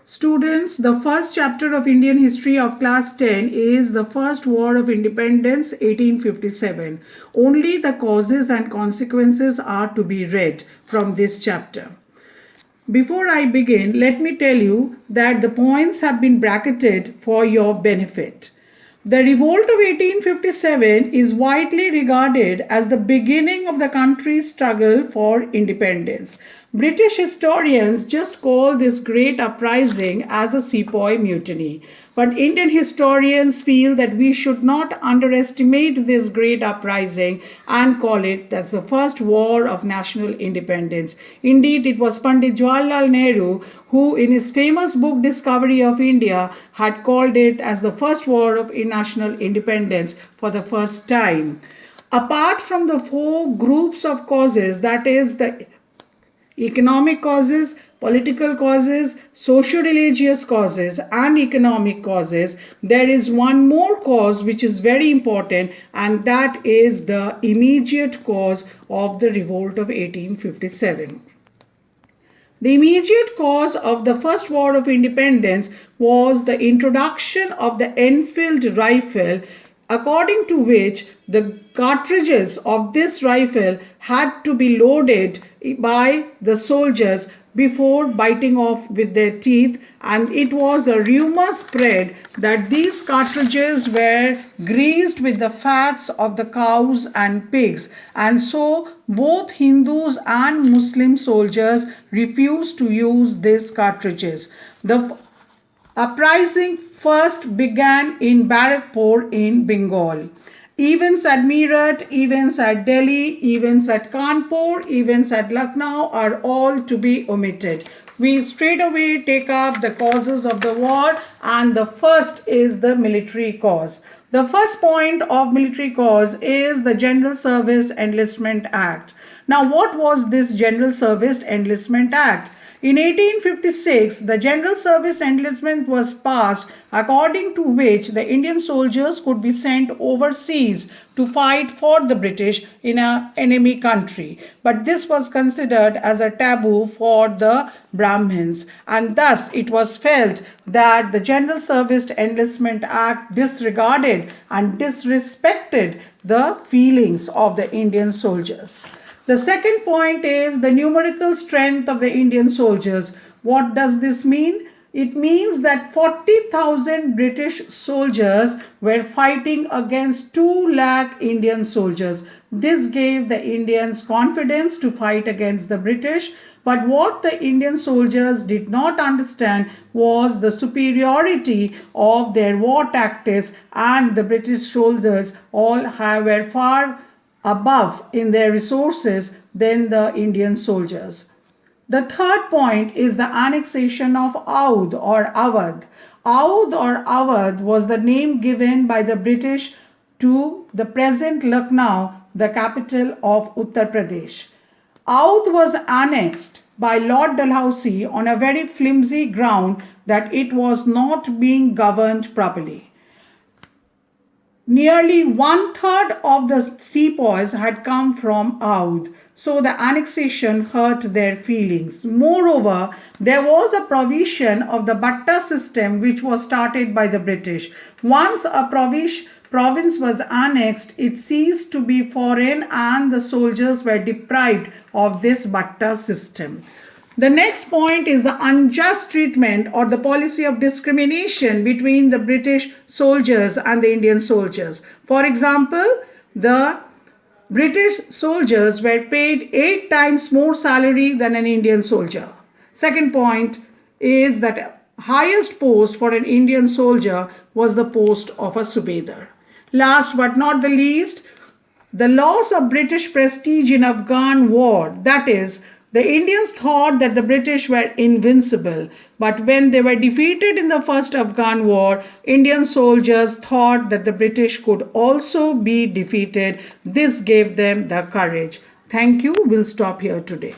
Students, the first chapter of Indian history of class 10 is the First War of Independence 1857. Only the causes and consequences are to be read from this chapter. Before I begin, let me tell you that the points have been bracketed for your benefit. The Revolt of 1857 is widely regarded as the beginning of the country's struggle for independence. British historians just call this great uprising as a sepoy mutiny. But Indian historians feel that we should not underestimate this great uprising and call it as the first war of national independence. Indeed, it was Pandit Jawaharlal Nehru who, in his famous book Discovery of India, had called it as the first war of national independence for the first time. Apart from the four groups of causes, that is the economic causes, political causes, socio-religious causes, and economic causes, there is one more cause which is very important, and that is the immediate cause of the revolt of 1857. The immediate cause of the First War of Independence was the introduction of the Enfield rifle, according to which the cartridges of this rifle had to be loaded by the soldiers before biting off with their teeth, and it was a rumor spread that these cartridges were greased with the fats of the cows and pigs, and so both Hindus and Muslim soldiers refused to use these cartridges. The uprising first began in Barrackpore in Bengal. Events at Meerut, events at Delhi, events at Kanpur, events at Lucknow are all to be omitted. We straight away take up the causes of the war, and the first is the military cause. The first point of military cause is the General Service Enlistment Act. Now, what was this General Service Enlistment Act? In 1856, the General Service Enlistment was passed, according to which the Indian soldiers could be sent overseas to fight for the British in an enemy country. But this was considered as a taboo for the Brahmins, and thus it was felt that the General Service Enlistment Act disregarded and disrespected the feelings of the Indian soldiers. The second point is the numerical strength of the Indian soldiers. What does this mean? It means that 40,000 British soldiers were fighting against 2 lakh Indian soldiers. This gave the Indians confidence to fight against the British. But what the Indian soldiers did not understand was the superiority of their war tactics, and the British soldiers all were far above in their resources than the Indian soldiers. The third point is the annexation of Oudh or Awadh. Oudh or Awadh was the name given by the British to the present Lucknow, the capital of Uttar Pradesh. Oudh was annexed by Lord Dalhousie on a very flimsy ground that it was not being governed properly. Nearly 1/3 of the sepoys had come from Oudh, so the annexation hurt their feelings. Moreover, there was a provision of the Batta system which was started by the British. Once a province was annexed, it ceased to be foreign, and the soldiers were deprived of this Batta system. The next point is the unjust treatment or the policy of discrimination between the British soldiers and the Indian soldiers. For example, the British soldiers were paid 8 times more salary than an Indian soldier. Second point is that highest post for an Indian soldier was the post of a Subedar. Last but not the least, the loss of British prestige in Afghan war, that is, the Indians thought that the British were invincible, but when they were defeated in the first Afghan war, Indian soldiers thought that the British could also be defeated. This gave them the courage. Thank you. We'll stop here today.